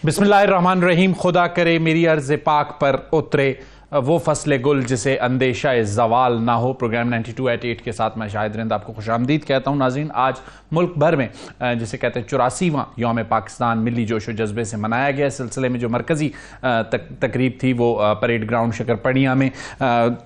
बिस्मिल्लाहिर्रहमानिर्रहीम। खुदा करे मेरी अर्ज़ पाक पर उतरे वो फसले गुल जिसे अंदेशा ज़वाल ना हो। प्रोग्राम 92/8 के साथ मैं शाहिद रिंद आपको खुशामदीद कहता हूँ। नाज़रीन, आज मुल्क भर में जिसे कहते हैं 84वां यौम पाकिस्तान मिली जोशो जज्बे से मनाया गया। इस सिलसिले में जो मरकज़ी तकरीब थी वो परेड ग्राउंड शकरपड़िया में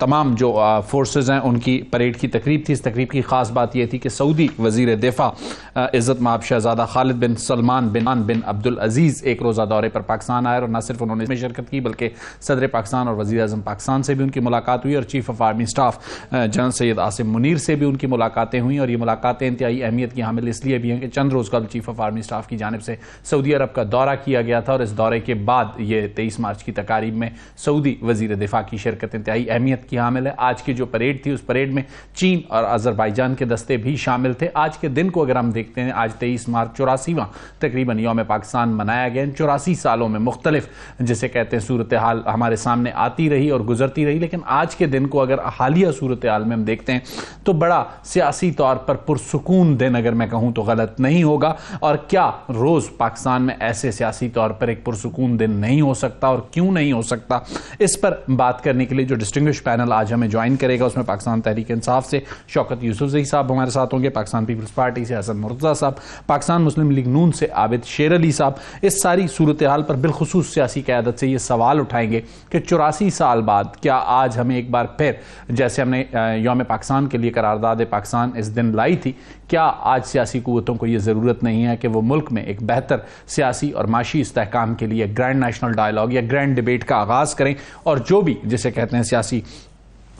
तमाम जो फोर्सेज हैं उनकी परेड की तकरीब थी। इस तकरीब की ख़ास बात यह थी कि सऊदी वज़ीर दिफा इज़्ज़त माब शहज़ादा खालिद बिन सलमान बिन अब्दुल अजीज़ एक रोज़ा दौरे पर पाकिस्तान आए और न सिर्फ उन्होंने इसमें शिरकत की बल्कि सदर पाकिस्तान और वज़ीर पाकिस्तान से भी उनकी मुलाकात हुई और chief of army staff general Syed Asim Munir से भी उनकी मुलाकातें हुई। और ये मुलाकातें इंतहाई अहमियत की हामिल इसलिए भी हैं कि चंद रोज़ कबल चीफ ऑफ आर्मी स्टाफ की जानिब से सऊदी अरब का दौरा किया गया था और इस दौरे के बाद ये 23 मार्च की तकारीब में सऊदी वज़ीर दिफा की शिरकत इंतहाई अहमियत की हामिल है। आज की जो परेड थी उस परेड में चीन और अज़रबाईजान के दस्ते भी शामिल थे। आज के दिन को अगर हम देखते हैं, आज 23 मार्च 84वां तकरीबन यौम पाकिस्तान मनाया गया। 84 सालों में मुख्तलिफ जिसे कहते हैं सूरत हाल हमारे सामने आती रही और गुजरती रही, लेकिन आज के दिन को अगर हालिया सूरत हाल में हम देखते हैं तो बड़ा सियासी तौर पर पुरसुकून दिन अगर मैं कहूं तो गलत नहीं होगा। और क्या रोज पाकिस्तान में ऐसे सियासी तौर पर एक पुरसुकून दिन नहीं हो सकता और क्यों नहीं हो सकता, इस पर बात करने के लिए जो डिस्टिंग्विश पैनल आज हमें ज्वाइन करेगा उसमें पाकिस्तान तहरीक इंसाफ से शौकत यूसुफजई साहब हमारे साथ होंगे, पाकिस्तान पीपल्स पार्टी से हसन मुर्तजा साहब, पाकिस्तान मुस्लिम लीग नून से आबिद शेर अली साहब। इस सारी सूरत हाल पर बिलखुसूस सियासी क़यादत से ये सवाल उठाएंगे कि 84 साल बाद क्या आज हमें एक बार फिर जैसे हमने यौम पाकिस्तान के लिए करारदाद पाकिस्तान इस दिन लाई थी, क्या आज सियासी कुव्वतों को यह ज़रूरत नहीं है कि वो मुल्क में एक बेहतर सियासी और माशी इस्तेहकाम के लिए ग्रैंड नेशनल डायलॉग या ग्रैंड डिबेट का आगाज़ करें और जो भी जिसे कहते हैं सियासी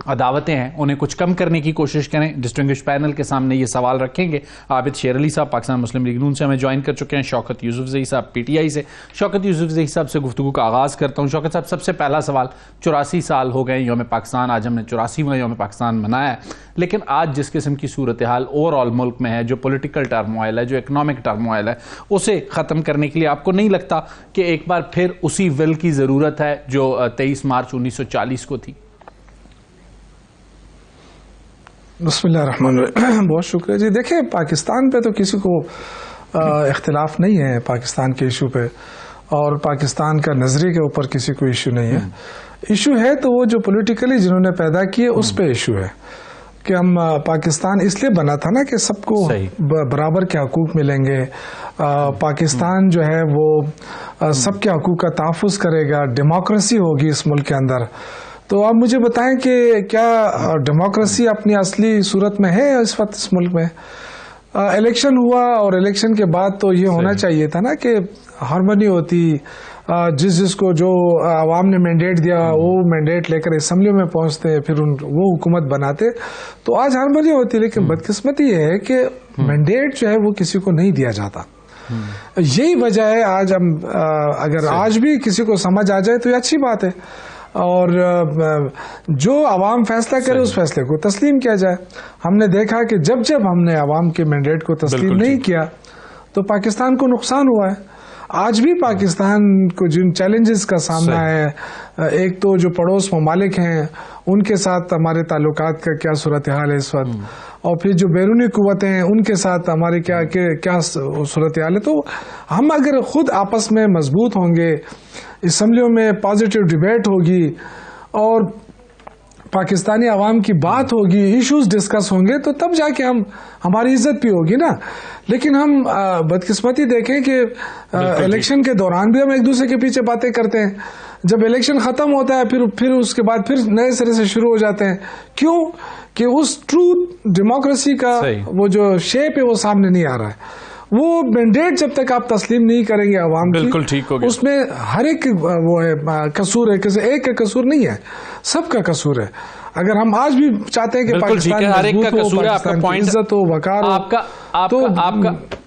अदावतें हैं उन्हें कुछ कम करने की कोशिश करें। डिस्टिंग्विश पैनल के सामने ये सवाल रखेंगे। आबिद शेर अली साहब पाकिस्तान मुस्लिम लीग नून से हमें ज्वाइन कर चुके हैं, शौकत यूसुफजई साहब पीटीआई से। शौकत यूसुफजई साहब से गुफ्तगू का आगाज़ करता हूँ। शौकत साहब, सबसे पहला सवाल, 84 साल हो गए यौम पाकिस्तान, आज हमने 84वां यौम पाकिस्तान मनाया है, लेकिन आज जिस किस्म की सूरत हाल ओवरऑल मुल्क में है, जो पॉलिटिकल टर्मोइल है, जो इकनॉमिक टर्मोइल है, उसे ख़त्म करने के लिए आपको नहीं लगता कि एक बार फिर उसी विल की ज़रूरत है जो 23 मार्च 1940 को थी? बिस्मिल्लाहिर्रहमानिर्रहीम। बहुत शुक्रिया जी। देखिए, पाकिस्तान पे तो किसी को इख्तिलाफ नहीं है पाकिस्तान के इशू पे, और पाकिस्तान का नजरिए के ऊपर किसी को इशू नहीं है। इशू है तो वो जो पॉलिटिकली जिन्होंने पैदा किए उस पे इशू है कि हम पाकिस्तान इसलिए बना था ना कि सबको बराबर के हकूक मिलेंगे। पाकिस्तान जो है वो सबके हकूक का तहफ़्फ़ुज़ करेगा, डेमोक्रेसी होगी इस मुल्क के अंदर। तो आप मुझे बताएं कि क्या डेमोक्रेसी अपनी असली सूरत में है इस वक्त इस मुल्क में? इलेक्शन हुआ और इलेक्शन के बाद तो ये होना चाहिए था ना कि हार्मनी होती, जिसको जो आवाम ने मैंडेट दिया वो मैंडेट लेकर असम्बली में पहुंचते, फिर वो हुकूमत बनाते, तो आज हार्मनी होती। लेकिन बदकिस्मती ये है कि मैंडेट जो है वो किसी को नहीं दिया जाता। यही वजह है आज हम अगर आज भी किसी को समझ आ जाए तो ये अच्छी बात है, और जो आवाम फैसला करे उस फैसले को तस्लीम किया जाए। हमने देखा कि जब जब हमने आवाम के मैंडेट को तस्लीम नहीं किया तो पाकिस्तान को नुकसान हुआ है। आज भी पाकिस्तान को जिन चैलेंजेस का सामना है, एक तो जो पड़ोस ममालिक हैं उनके साथ हमारे ताल्लुकात का क्या सूरत हाल है इस वक्त, और फिर जो बैरूनी कुव्वतें हैं उनके साथ हमारे क्या सूरत हाल है। तो हम अगर खुद आपस में मजबूत होंगे, असम्बलियों में पॉजिटिव डिबेट होगी और पाकिस्तानी आवाम की बात होगी, इश्यूज डिस्कस होंगे, तो तब जाके हमारी इज्जत भी होगी ना। लेकिन हम बदकिस्मती देखें कि इलेक्शन के दौरान भी हम एक दूसरे के पीछे बातें करते हैं, जब इलेक्शन खत्म होता है फिर उसके बाद फिर नए सिरे से शुरू हो जाते हैं। क्यों? कि उस ट्रू डेमोक्रेसी का वो जो शेप है वो सामने नहीं आ रहा है। वो मैंडेट जब तक आप तस्लीम नहीं करेंगे आवाम की, बिल्कुल ठीक हो गया। उसमें हर एक वो है कसूर है, किसी एक का कसूर नहीं है, सबका कसूर है। अगर हम आज भी चाहते हैं कि पाकिस्तान हर एक का कसूर है, आपका पॉइंट, इज्जत हो, वकार हो, आपका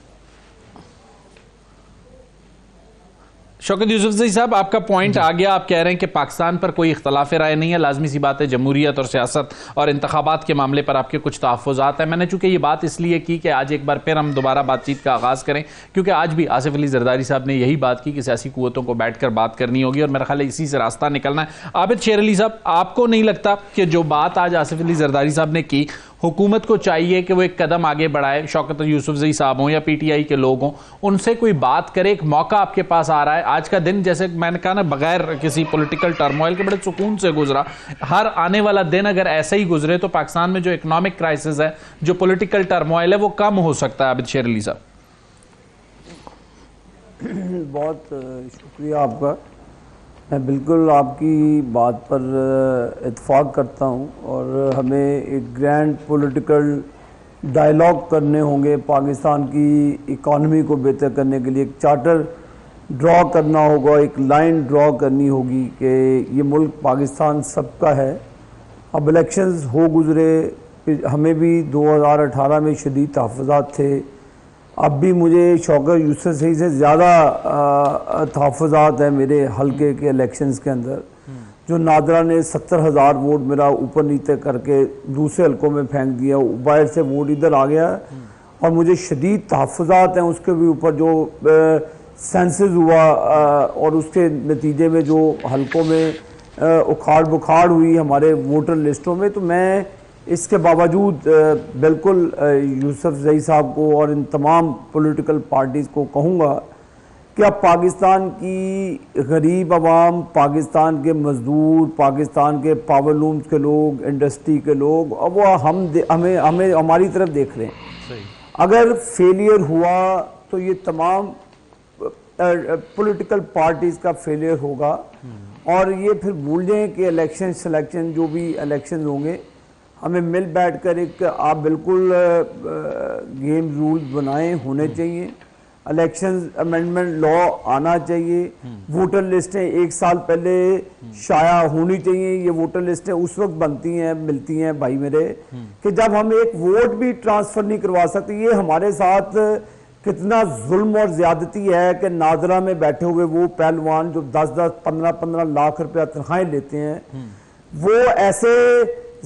शौकत यूसुफजई साहब, आपका पॉइंट आ गया। आप कह रहे हैं कि पाकिस्तान पर कोई इख्तलाफ राय नहीं है, लाजमी सी बात है जमहूरियत और सियासत और इंतखाबात के मामले पर आपके कुछ तहफ़्फ़ुज़ात हैं। मैंने चूंकि ये बात इसलिए की कि आज एक बार फिर हम दोबारा बातचीत का आगाज़ करें, क्योंकि आज भी आसिफ अली जरदारी साहब ने यही बात की कि सियासी कुव्वतों को बैठ कर बात करनी होगी और मेरा ख्याल है इसी से रास्ता निकलना है। आबिद शेर अली साहब, आपको नहीं लगता कि जो बात आज आसिफ अली जरदारी साहब ने की, हुकूमत को चाहिए कि वो एक कदम आगे बढ़ाए, शौकत यूसुफजई साहब हों या पीटीआई के लोग हों, उनसे कोई बात करे। एक मौका आपके पास आ रहा है। आज का दिन जैसे मैंने कहा ना, बगैर किसी पॉलिटिकल टर्मोइल के बड़े सुकून से गुजरा। हर आने वाला दिन अगर ऐसे ही गुजरे तो पाकिस्तान में जो इकोनॉमिक क्राइसिस है, जो पॉलिटिकल टर्मोइल है, वो कम हो सकता है। आबिद शेर अली साहब, बहुत शुक्रिया आपका। मैं बिल्कुल आपकी बात पर इत्फाक करता हूं, और हमें एक ग्रैंड पॉलिटिकल डायलॉग करने होंगे। पाकिस्तान की इकॉनमी को बेहतर करने के लिए एक चार्टर ड्रॉ करना होगा, एक लाइन ड्रॉ करनी होगी कि ये मुल्क पाकिस्तान सबका है। अब इलेक्शंस हो गुजरे, हमें भी 2018 में शदीद तहफ़्फ़ुज़ात थे। अब भी मुझे शौकत यूसुफज़ई से ज़्यादा तहफ़्फ़ुज़ात हैं मेरे हल्के के इलेक्शंस के अंदर। जो नादरा ने 70,000 वोट मेरा ऊपर नीचे करके दूसरे हल्कों में फेंक दिया, बाहर से वोट इधर आ गया, और मुझे शदीद तहफ़्फ़ुज़ात हैं उसके भी ऊपर जो सेंसस हुआ और उसके नतीजे में जो हल्कों में उखाड़ बुखाड़ हुई हमारे वोटर लिस्टों में। तो मैं इसके बावजूद बिल्कुल यूसुफज़ई साहब को और इन तमाम पॉलिटिकल पार्टीज़ को कहूँगा कि अब पाकिस्तान की गरीब आवाम, पाकिस्तान के मज़दूर, पाकिस्तान के पावरलूम्स के लोग, इंडस्ट्री के लोग, अब वो हमें हमारी तरफ देख रहे हैं। अगर फेलियर हुआ तो ये तमाम पॉलिटिकल पार्टीज़ का फेलियर होगा, और ये फिर भूल जाएं कि इलेक्शन सिलेक्शन जो भी इलेक्शन होंगे, हमें मिल बैठ कर एक आप बिल्कुल गेम रूल बनाए होने चाहिए। इलेक्शन अमेंडमेंट लॉ आना चाहिए। वोटर लिस्टें 1 साल पहले शाया होनी चाहिए। ये वोटर लिस्टें उस वक्त बनती हैं, मिलती हैं भाई मेरे, कि जब हम एक वोट भी ट्रांसफ़र नहीं करवा सकते। ये हमारे साथ कितना जुल्म और ज़्यादती है कि नादरा में बैठे हुए वो पहलवान जो 10-10, 15-15 लाख रुपया तनख्वाहें लेते हैं, वो ऐसे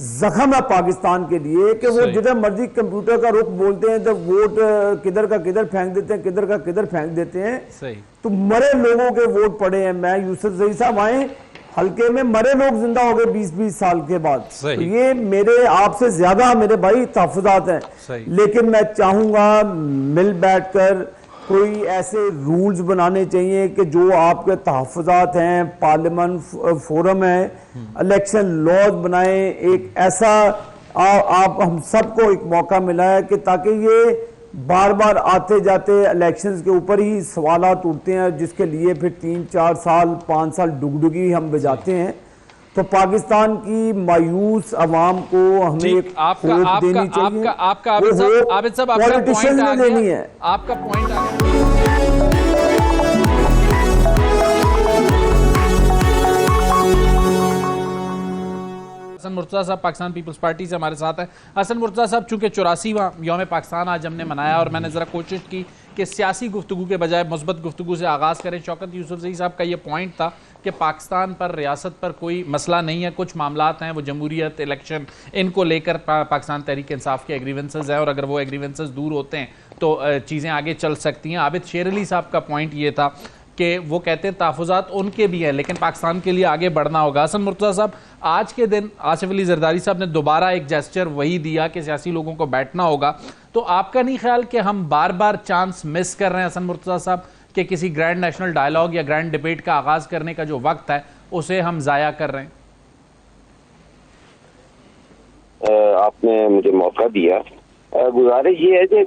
जख्म है पाकिस्तान के लिए कि वो जिधर मर्जी कंप्यूटर का रुख बोलते हैं तो वोट किधर का किधर फेंक देते हैं, किधर का किधर फेंक देते हैं। तो मरे लोगों के वोट पड़े हैं। मैं यूसुफज़ई साहब आए हल्के में, मरे लोग जिंदा हो गए 20-20 साल के बाद। तो ये मेरे आपसे ज्यादा मेरे भाई तहफ़्फ़ुज़ात हैं, लेकिन मैं चाहूंगा मिल बैठकर कोई ऐसे रूल्स बनाने चाहिए कि जो आपके तहफ़्फ़ुज़ात हैं, पार्लियामेंट फोरम है, इलेक्शन लॉज बनाए। एक ऐसा आप हम सबको एक मौका मिला है कि ताकि ये बार बार आते जाते इलेक्शंस के ऊपर ही सवालात उठते हैं, जिसके लिए फिर 3-4 साल 5 साल डुगडुगी हम बजाते हैं। तो पाकिस्तान की मायूस आवाम को हमें एक होप देनी चाहिए। आपका आबिद साहब पॉलिटिशियन ने देनी है। आपका पॉइंट आ गया। हसन मुर्तज़ा साहब पाकिस्तान पीपल्स पार्टी से हमारे साथ हैं। हसन मुर्तज़ा साहब, चूंकि 84वां यौम पाकिस्तान आज हमने मनाया और मैंने ज़रा कोशिश की कि सियासी गुफ्तगू के बजाय मुस्बत गुफ्तगू से आगाज़ करें। शौकत यूसुफज़ई साहब का ये पॉइंट था कि पाकिस्तान पर, रियासत पर कोई मसला नहीं है, कुछ मामलात हैं वो जमहूरियत, इलेक्शन, इनको लेकर पाकिस्तान तहरीक इंसाफ के एग्रीवेंसेस हैं, और अगर वो एग्रीवेंसेस दूर होते हैं तो चीज़ें आगे चल सकती हैं। आबिद शेर अली साहब का पॉइंट ये था कि वो कहते हैं तहफ़्फ़ुज़ात उनके भी हैं, लेकिन पाकिस्तान के लिए आगे बढ़ना होगा। हसन मुर्तज़ा साहब, आज के दिन आसिफ अली जरदारी साहब ने दोबारा एक जेस्चर वही दिया कि सियासी लोगों को बैठना होगा। तो आपका नहीं ख्याल कि हम बार बार चांस मिस कर रहे हैं हसन मुर्तज़ा साहब, कि किसी ग्रैंड नेशनल डायलॉग या ग्रैंड डिबेट का आगाज़ करने का जो वक्त है उसे हम ज़ाया कर रहे हैं? आपने मुझे मौका दिया। गुजारिश ये है कि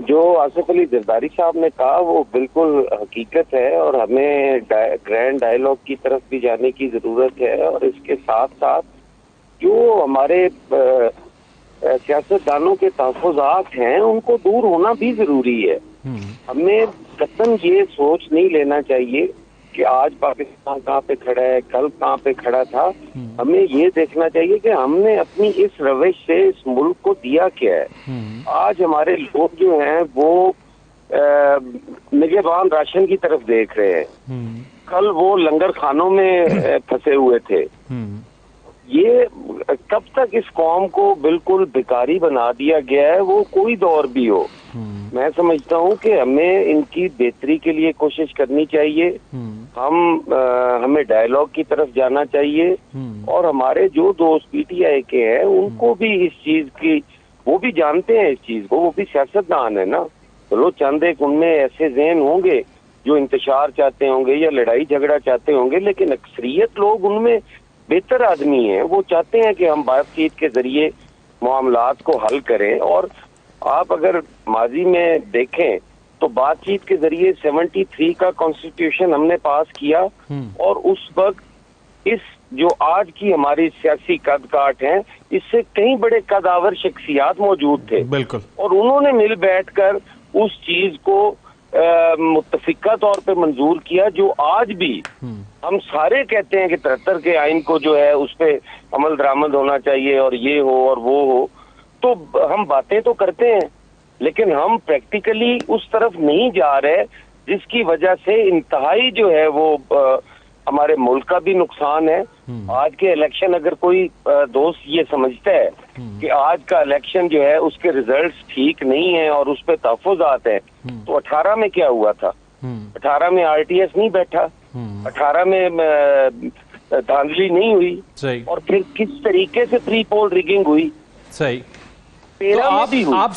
जो आसिफ अली जरदारी साहब ने कहा वो बिल्कुल हकीकत है, और हमें ग्रैंड डायलॉग की तरफ भी जाने की ज़रूरत है, और इसके साथ साथ जो हमारे सियासतदानों के तहफ़्फ़ुज़ात हैं उनको दूर होना भी ज़रूरी है। हमें कतई ये सोच नहीं लेना चाहिए कि आज पाकिस्तान कहाँ पे खड़ा है, कल कहाँ पे खड़ा था। हमें ये देखना चाहिए कि हमने अपनी इस रविश से इस मुल्क को दिया क्या है। आज हमारे लोग जो हैं वो निगहबान राशन की तरफ देख रहे हैं, कल वो लंगर खानों में फंसे हुए थे। ये कब तक इस कौम को बिल्कुल भिखारी बना दिया गया है, वो कोई दौर भी हो। मैं समझता हूँ कि हमें इनकी बेहतरी के लिए कोशिश करनी चाहिए। हमें डायलॉग की तरफ जाना चाहिए, और हमारे जो दोस्त पीटीआई के हैं उनको भी इस चीज की वो भी जानते हैं इस चीज को, वो भी सियासतदान है ना। चलो चंद एक उनमें ऐसे ज़हन होंगे जो इंतशार चाहते होंगे या लड़ाई झगड़ा चाहते होंगे, लेकिन अक्सरियत लोग उनमें बेहतर आदमी हैं। वो चाहते हैं कि हम बातचीत के जरिए मामलात को हल करें। और आप अगर माजी में देखें तो बातचीत के जरिए 73 का कॉन्स्टिट्यूशन हमने पास किया, और उस वक्त इस जो आज की हमारी सियासी कद काठ है, इससे कई बड़े कदावर शख्सियात मौजूद थे, बिल्कुल, और उन्होंने मिल बैठकर उस चीज को मुत्तफिका तौर पे मंजूर किया, जो आज भी हम सारे कहते हैं कि 73 के आइन को जो है उस पे अमल दरामद होना चाहिए और ये हो और वो हो। तो हम बातें तो करते हैं, लेकिन हम प्रैक्टिकली उस तरफ नहीं जा रहे, जिसकी वजह से इंतहाई जो है वो हमारे मुल्क का भी नुकसान है। आज के इलेक्शन अगर कोई दोस्त ये समझता है कि आज का इलेक्शन जो है उसके रिजल्ट्स ठीक नहीं है और उस पर तहफ़्फ़ुज़ात है, तो 18 में क्या हुआ था? 18 में RTS नहीं बैठा, 18 में धांधली नहीं हुई, सही, और फिर किस तरीके से प्री पोल रिगिंग हुई? सही। तो आप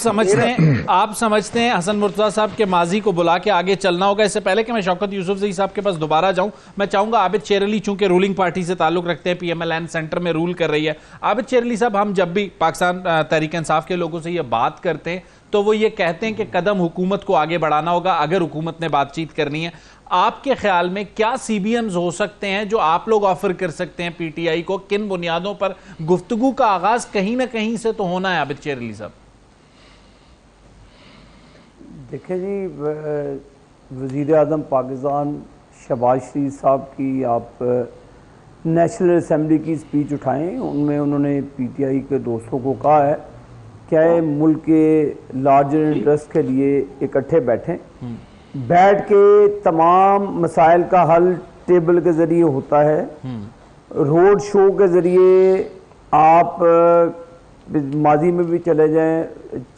समझते हैं हसन मुर्तज़ा साहब के माजी को बुला के आगे चलना होगा। इससे पहले कि मैं शौकत यूसुफजई साहब के पास दोबारा जाऊं, मैं चाहूंगा आबिद शेर अली चूंकि रूलिंग पार्टी से ताल्लुक रखते हैं, PMLN सेंटर में रूल कर रही है। आबिद शेर अली साहब, हम जब भी पाकिस्तान तहरीक इंसाफ के लोगों से ये बात करते हैं तो वो ये कहते हैं कि कदम हुकूमत को आगे बढ़ाना होगा अगर हुकूमत ने बातचीत करनी है। आपके ख्याल में क्या CBMs हो सकते हैं जो आप लोग ऑफर कर सकते हैं PTI को? किन बुनियादों पर गुफ्तगू का आगाज कहीं ना कहीं से तो होना है? आबिद शेर अली साहब, देखिए जी, वज़ीर आज़म पाकिस्तान शहबाज शरीफ साहब की आप नेशनल असम्बली की स्पीच उठाएं, उनमें उन्होंने PTI के दोस्तों को कहा है क्या है मुल्क के लार्जर इंटरेस्ट के लिए इकट्ठे बैठें, बैठ के तमाम मसाइल का हल टेबल के ज़रिए होता है। रोड शो के ज़रिए आप माजी में भी चले जाएं,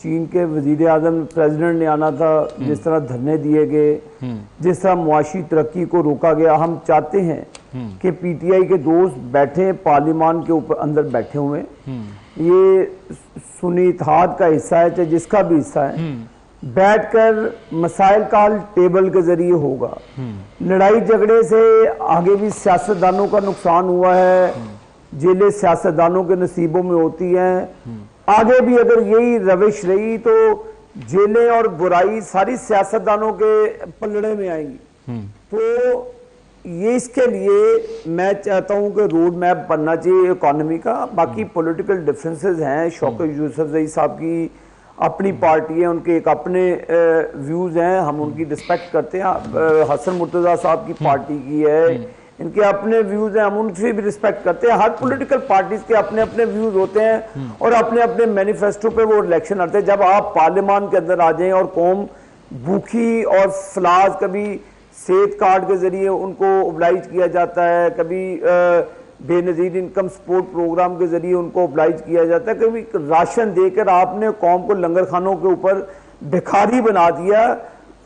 चीन के वज़ीर आज़म प्रेसिडेंट ने आना था, जिस तरह धरने दिए गए, जिस तरह मुआशी तरक्की को रोका गया। हम चाहते हैं कि PTI के दोस्त बैठे पार्लियामान के ऊपर अंदर बैठे हुए, ये सुन्नी इत्तेहाद का हिस्सा है चाहे जिसका भी हिस्सा है, बैठकर मसाइल का हल टेबल के जरिए होगा। लड़ाई झगड़े से आगे भी सियासतदानों का नुकसान हुआ है, जेलें सियासतदानों के नसीबों में होती हैं। आगे भी अगर यही रविश रही तो जेलें और बुराई सारी सियासतदानों के पलड़े में आएंगी। तो ये इसके लिए मैं चाहता हूं कि रोड मैप बनना चाहिए इकोनॉमी का। बाकी पॉलिटिकल डिफरेंसेस हैं, शौकत यूसुफजई साहब की अपनी पार्टी है, उनके एक अपने व्यूज़ हैं, हम उनकी रिस्पेक्ट करते हैं। हसन मुर्तज़ा साहब की पार्टी की है, इनके अपने व्यूज़ हैं, हम उनसे भी रिस्पेक्ट करते हैं। हर पॉलिटिकल पार्टीज के अपने अपने व्यूज़ होते हैं और अपने अपने मैनिफेस्टो पे वो इलेक्शन लड़ते हैं। जब आप पार्लियामान के अंदर आ जाएं और कौम भूखी और फलाज, कभी सेहत कार्ड के जरिए उनको ओबलाइज किया जाता है, कभी बेनजीर इनकम सपोर्ट प्रोग्राम के जरिए उनको ओबलाइज किया जाता है, कभी राशन देकर आपने कौम को लंगर खानों के ऊपर भिखारी बना दिया।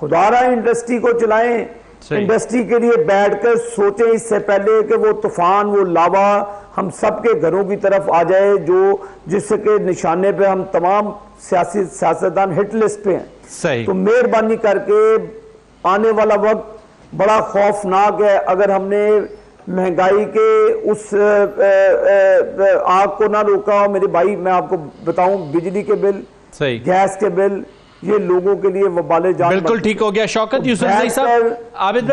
खुदारा इंडस्ट्री को चलाएं, इंडस्ट्री के लिए बैठकर सोचें इससे पहले कि वो तूफान, वो लावा हम सबके घरों की तरफ आ जाए, जो जिसके निशाने पे हम तमाम सियासतदान हिट लिस्ट पे हैं। सही। तो मेहरबानी करके आने वाला वक्त बड़ा खौफनाक है। अगर हमने महंगाई के उस आग को ना रोका, मेरे भाई मैं आपको बताऊं, बिजली के बिल, गैस के बिल, ये लोगों के लिए वबाले जान। बिल्कुल ठीक हो गया। शौकत यूसुफजई साहब, आबिद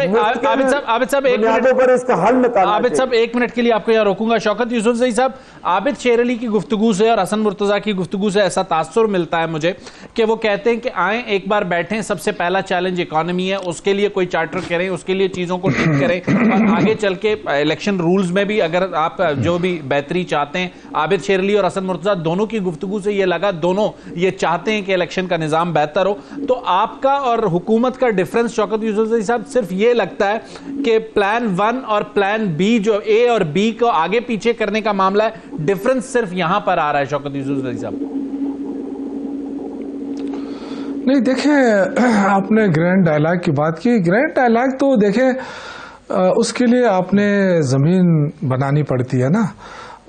साहब एक मिनट पर इसका हल निकालना। आबिद साहब एक मिनट के लिए आपको यहाँ रोकूंगा। शौकत यूसुफजई साहब, आबिद शेर अली की गुफ्तगू से और हसन मुर्तज़ा की गुफ्तगू से ऐसा तासुर मिलता है मुझे कि वो कहते हैं कि आए एक बार बैठें, सबसे पहला चैलेंज इकोनॉमी है, उसके लिए कोई चार्टर करें, उसके लिए चीजों को ठीक करें और आगे चल के इलेक्शन रूल्स में भी अगर आप जो भी बेहतरी चाहते हैं। आबिद शेर अली और हसन मुर्तज़ा दोनों की गुफ्तगू से ये लगा दोनों ये चाहते हैं कि इलेक्शन का निजाम बेहतर हो। तो आपका और हुकूमत का डिफरेंस शौकत यूसुफजई साहब सिर्फ ये लगता है कि प्लान 1 और प्लान B, जो A और B को आगे पीछे करने का मामला है, डिफरेंस सिर्फ यहां पर आ रहा है। शौकत यूसुफजई साहब, नहीं देखें, आपने ग्रैंड डायलॉग की बात की। ग्रैंड डायलॉग तो देखें उसके लिए आपने जमीन बनानी पड़ती है ना,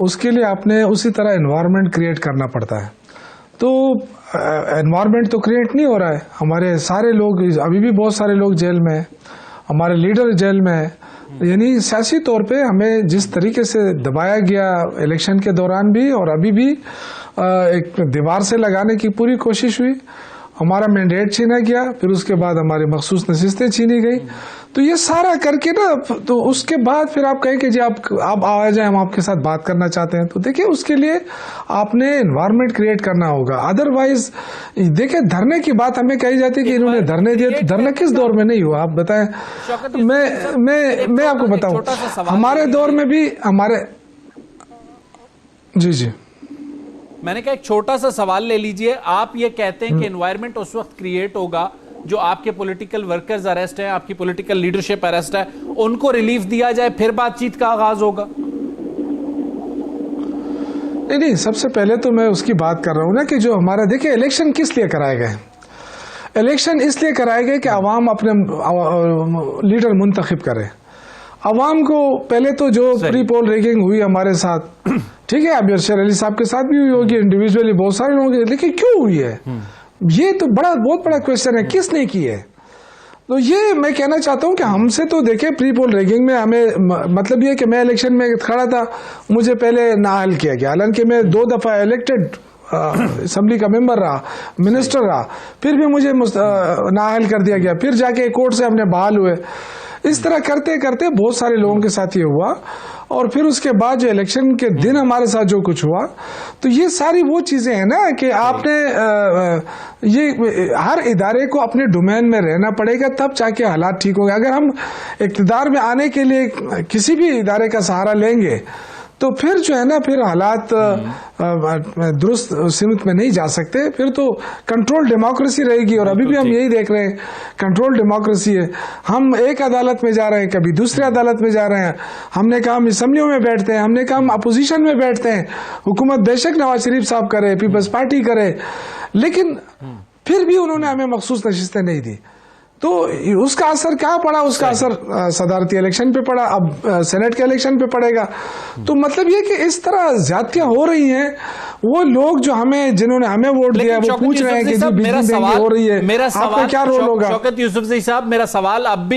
उसके लिए आपने उसी तरह एनवायरनमेंट क्रिएट करना पड़ता है। तो एनवायरनमेंट तो क्रिएट नहीं हो रहा है। हमारे सारे लोग, अभी भी बहुत सारे लोग जेल में हैं, हमारे लीडर जेल में है। यानी सियासी तौर पे हमें जिस तरीके से दबाया गया इलेक्शन के दौरान भी और अभी भी एक दीवार से लगाने की पूरी कोशिश हुई, हमारा मैंडेट छीना गया, फिर उसके बाद हमारी मखसूस नशिस्तें छीनी गई। तो ये सारा करके ना, तो उसके बाद फिर आप कहें कि जी आप आ जाए, हम आपके साथ बात करना चाहते हैं, तो देखिए उसके लिए आपने एनवायरनमेंट क्रिएट करना होगा। अदरवाइज देखिए धरने की बात हमें कही जाती है कि इन्होंने धरने दिए, तो धरना किस दौर में नहीं हुआ आप बताएं। मैं आपको बताऊं, हमारे दौर में भी हमारे जी मैंने कहा एक छोटा सा सवाल ले लीजिए। आप ये कहते हैं कि एनवायरनमेंट उस वक्त क्रिएट होगा जो आपके पॉलिटिकल वर्कर्स अरेस्ट हैं, आपकी पॉलिटिकल लीडरशिप अरेस्ट है, उनको रिलीफ दिया जाए, फिर बातचीत का आगाज होगा। नहीं, सबसे पहले तो मैं उसकी बात कर रहा हूं ना कि जो हमारा, देखिए इलेक्शन किस लिए कराए गए? इलेक्शन इसलिए कराए गए कि अवाम अपने लीडर मुंतखब करे। अवाम को पहले तो जो प्री पोल रिगिंग हुई हमारे साथ, ठीक है, अब अरशद अली साहब के साथ भी हुई होगी, इंडिविजुअली बहुत सारे लोगों के, लेकिन क्यों हुई है? ये तो बहुत बड़ा क्वेश्चन है, किसने की है? तो ये मैं कहना चाहता हूं कि हमसे तो देखे प्री पोल रिगिंग में हमें मतलब ये कि मैं इलेक्शन में खड़ा था, मुझे पहले नाअहल किया गया, हालांकि मैं 2 दफा इलेक्टेड असेंबली का मेंबर रहा, मिनिस्टर रहा, फिर भी मुझे नाअहल कर दिया गया, फिर जाके कोर्ट से हमने बहाल हुए। इस तरह करते करते बहुत सारे लोगों के साथ ये हुआ, और फिर उसके बाद जो इलेक्शन के दिन हमारे साथ जो कुछ हुआ, तो ये सारी वो चीजें हैं ना कि आपने ये हर इदारे को अपने डोमेन में रहना पड़ेगा, तब जाके हालात ठीक होंगे। अगर हम इक़्तिदार में आने के लिए किसी भी इदारे का सहारा लेंगे तो फिर जो है ना, फिर हालात दुरुस्त सीमित में नहीं जा सकते, फिर तो कंट्रोल डेमोक्रेसी रहेगी। और अभी भी हम यही देख रहे हैं, कंट्रोल डेमोक्रेसी है। हम एक अदालत में जा रहे हैं, कभी दूसरी अदालत में जा रहे हैं, हमने कहा हम असम्बलियों में बैठते हैं, हमने कहा हम अपोजिशन में बैठते हैं, हुकूमत बेशक नवाज शरीफ साहब करे, पीपल्स पार्टी करे, लेकिन फिर भी उन्होंने हमें मखसूस नशिस्तें नहीं दी। तो उसका असर क्या पड़ा? उसका असर सदारती इलेक्शन पे पड़ा, अब सेनेट के इलेक्शन पे पड़ेगा। तो मतलब ये कि इस तरह ज्यादतियां हो रही हैं। वो लोग जो जिन्होंने हमें वोट दिया, वो पूछ रहे हैं कि जी बीजेपी हो रही है, आपका क्या रोल होगा? शौकत यूसुफजई साहब, मेरा सवाल अब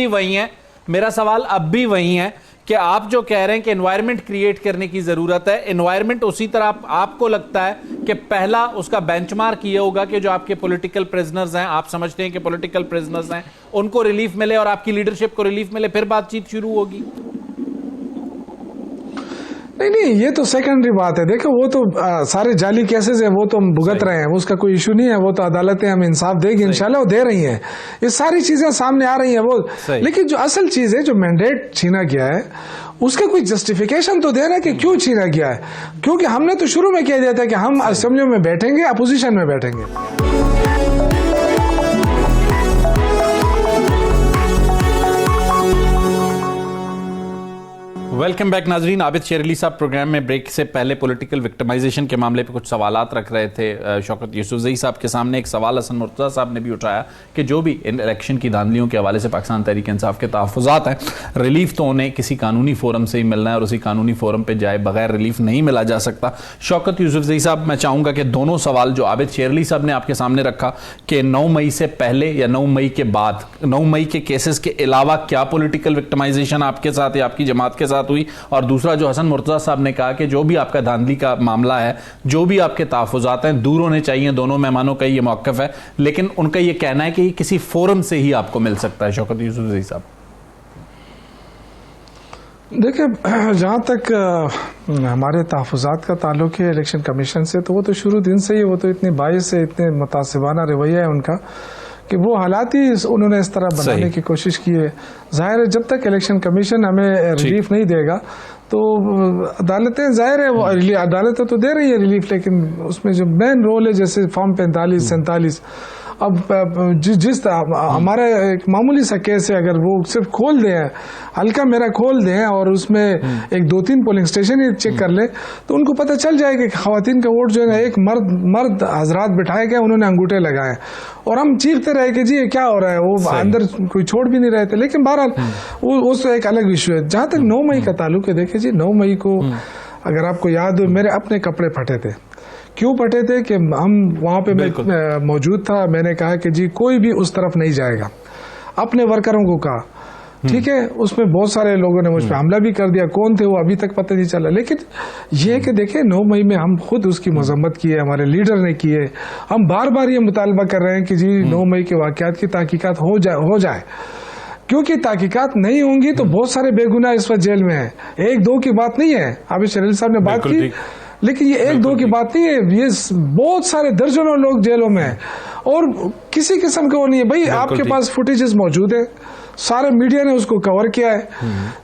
भी वही है कि आप जो कह रहे हैं कि एनवायरनमेंट क्रिएट करने की जरूरत है, एनवायरनमेंट उसी तरह आपको लगता है कि पहला उसका बेंचमार्क ये होगा कि जो आपके पॉलिटिकल प्रिजनर्स हैं, आप समझते हैं कि पॉलिटिकल प्रिजनर्स हैं, उनको रिलीफ मिले और आपकी लीडरशिप को रिलीफ मिले, फिर बातचीत शुरू होगी? नहीं, ये तो सेकेंडरी बात है। देखो वो तो सारे जाली केसेस है, वो तो हम भुगत रहे हैं, उसका कोई इशू नहीं है, वो तो अदालतें हमें इंसाफ देगी इंशाल्लाह, वो दे रही हैं। ये सारी चीजें सामने आ रही हैं वो, लेकिन जो असल चीज है, जो मैंडेट छीना गया है, उसका कोई जस्टिफिकेशन तो देना कि क्यों छीना गया है। क्योंकि हमने तो शुरू में कह दिया था कि हम असेंबलियों में बैठेंगे, अपोजिशन में बैठेंगे। वेलकम बैक नाजरीन। आबिद शेर अली साहब प्रोग्राम में ब्रेक से पहले पॉलिटिकल विक्टिमाइजेशन के मामले पे कुछ सवालात रख रहे थे शौकत यूसुफजई साहब के सामने। एक सवाल हसन मुर्तज़ा साहब ने भी उठाया कि जो भी इन इलेक्शन की धांधलियों के हवाले से पाकिस्तान तहरीक इंसाफ के तहफ़्फ़ुज़ात हैं, रिलीफ तो उन्हें किसी कानूनी फोरम से ही मिलना है और उसी कानूनी फोरम पर जाए बगैर रिलीफ नहीं मिला जा सकता। शौकत यूसुफजई साहब, मैं चाहूँगा कि दोनों सवाल जो आबिद शेर अली साहब ने आपके सामने रखा कि 9 मई से पहले या 9 मई के बाद, 9 मई के केसेस के अलावा क्या पॉलिटिकल विक्टिमाइजेशन आपके साथ या आपकी जमात के साथ हुई, और दूसरा जो हसन मुर्तज़ा साहब ने कहा कि जो भी आपका धांधली का मामला है, जो भी आपके तहफ़्फ़ुज़ात हैं, दूर होने चाहिए। दोनों मेहमानों का ये मौक़िफ़ है, लेकिन उनका ये कहना है कि किसी फोरम से ही आपको मिल सकता है। शौकत यूसुफजई साहब, देखिए, जहाँ तक हमारे तहफ़्फ़ुज़ात का ताल्लुक़ है इलेक्शन कमीशन से, तो वो तो शुरू दिन से ही, वो तो इतने बाइस है, इतने मुतासिबाना रवैया है उनका कि वो हालात ही उन्होंने इस तरह बनाने की कोशिश की है। जाहिर है जब तक इलेक्शन कमीशन हमें रिलीफ नहीं देगा तो अदालतें, जाहिर है वो अदालतें तो दे रही है रिलीफ, लेकिन उसमें जो मेन रोल है, जैसे फॉर्म 45, 47, अब जिस हमारा एक मामूली सा केस है, अगर वो सिर्फ खोल दें, हल्का मेरा खोल दें और उसमें एक 2-3 पोलिंग स्टेशन ही चेक कर ले, तो उनको पता चल जाएगा कि खवातीन का वोट जो है ना, एक मर्द हजरात बिठाए गए, उन्होंने अंगूठे लगाए, और हम चीखते रहे कि जी ये क्या हो रहा है, वो अंदर कोई छोड़ भी नहीं रहे थे। लेकिन बहरहाल वो तो एक अलग इशू है। जहाँ तक 9 मई का ताल्लुक है, देखिए जी, 9 मई को अगर आपको याद हो, मेरे अपने कपड़े फटे थे, क्यों फटे थे कि हम वहां पे मैं मौजूद था, मैंने कहा कि जी कोई भी उस तरफ नहीं जाएगा, अपने वर्करों को कहा, ठीक है। उसमें बहुत सारे लोगों ने मुझ पर हमला भी कर दिया, कौन थे वो अभी तक पता नहीं चला। लेकिन ये कि देखें 9 मई में हम खुद उसकी मजम्मत की है, हमारे लीडर ने की है, हम बार बार ये मुतालबा कर रहे हैं कि जी 9 मई के वाकयात की तहकीकात हो जाए, क्योंकि तहकीकात नहीं होंगी तो बहुत सारे बेगुनाह इस वक्त जेल में है। 1-2 की बात नहीं है, आबिद शरीफ साहब ने बात की, लेकिन ये 1-2 की बात नहीं है, ये बहुत सारे दर्जनों लोग जेलों में है और किसी किस्म का वो नहीं है। भाई आपके पास फुटेजेस मौजूद है, सारे मीडिया ने उसको कवर किया है,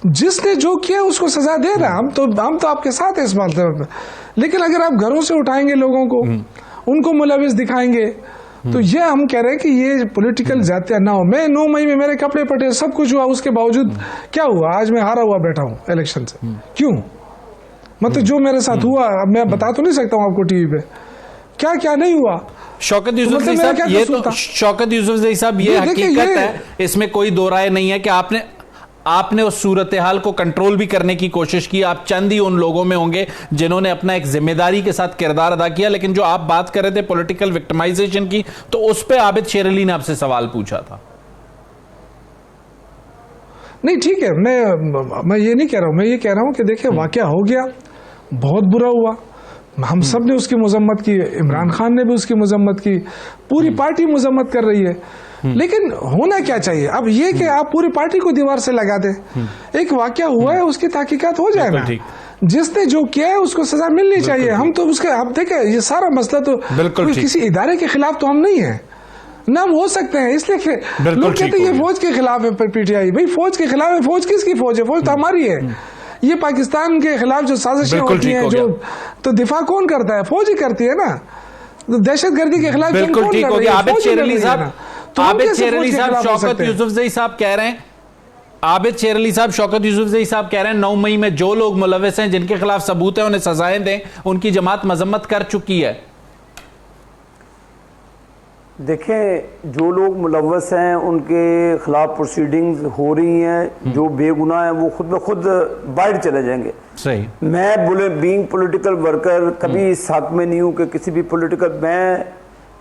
जिसने जो किया उसको सजा दे रहा है। हम तो आपके साथ है इस बात में, लेकिन अगर आप घरों से उठाएंगे लोगों को, उनको मुलविस दिखाएंगे, तो ये हम कह रहे हैं कि ये पॉलिटिकल जातिया ना हो। मैं 9 मई में मेरे कपड़े पटे, सब कुछ हुआ, उसके बावजूद क्या हुआ? आज मैं हारा हुआ बैठा हूं इलेक्शन से, क्यों? मतलब जो मेरे साथ हुआ, अब मैं बता तो नहीं सकता हूं आपको टीवी पे क्या क्या नहीं हुआ। शौकत यूसुफजई साहब, ये तो शौकत यूसुफजई साहब ये हकीकत है, इसमें कोई दो राय नहीं है कि आपने उस सूरत हाल को कंट्रोल भी करने की कोशिश की। आप चंद ही उन लोगों में होंगे जिन्होंने अपना एक जिम्मेदारी के साथ किरदार अदा किया। लेकिन जो आप बात कर रहे थे पॉलिटिकल विक्टिमाइजेशन की, तो उस पर आबिद शेर अली ने आपसे सवाल पूछा था। नहीं ठीक है, मैं ये नहीं कह रहा हूं, मैं ये कह रहा हूं कि देखिए वाकया हो गया, बहुत बुरा हुआ, हम सब ने उसकी मजम्मत की, इमरान खान ने भी उसकी मजम्मत की, पूरी पार्टी मजम्मत कर रही है। लेकिन होना क्या चाहिए अब ये कि आप पूरी पार्टी को दीवार से लगा दे। एक वाकया हुआ है, उसकी तहकीकात हो जाए ना, जिसने जो किया है उसको सजा मिलनी चाहिए। हम तो उसके, आप देखें ये सारा मसला तो किसी इदारे के खिलाफ तो हम नहीं है ना, हम हो सकते हैं, इसलिए लोग कहते हैं ये फौज के खिलाफ है पीटीआई। भाई फौज के खिलाफ है, फौज किसकी फौज है? फौज तो हमारी है। ये पाकिस्तान के खिलाफ जो साजिशें होती हैं, जो तो दिफा कौन करता है? फौज ही करती है ना। तो दहशतगर्दी के खिलाफ बिल्कुल ठीक हो गया। आबिद शेर अली साहब, आबिद शेर अली साहब, शौकत यूसुफजई साहब कह रहे हैं, आबिद शेर अली साहब, शौकत यूसुफजई साहब कह रहे हैं 9 मई में जो लोग मुलविस हैं, जिनके खिलाफ सबूत है, उन्हें सजाएं दें, उनकी जमात मजम्मत कर चुकी है। देखें जो लोग मुलव्वस हैं उनके खिलाफ प्रोसीडिंग्स हो रही हैं, जो बेगुनाह हैं वो खुद ब खुद बाहर चले जाएंगे। सही। मैं बीइंग पॉलिटिकल वर्कर कभी इस हक में नहीं हूं कि किसी भी पॉलिटिकल, मैं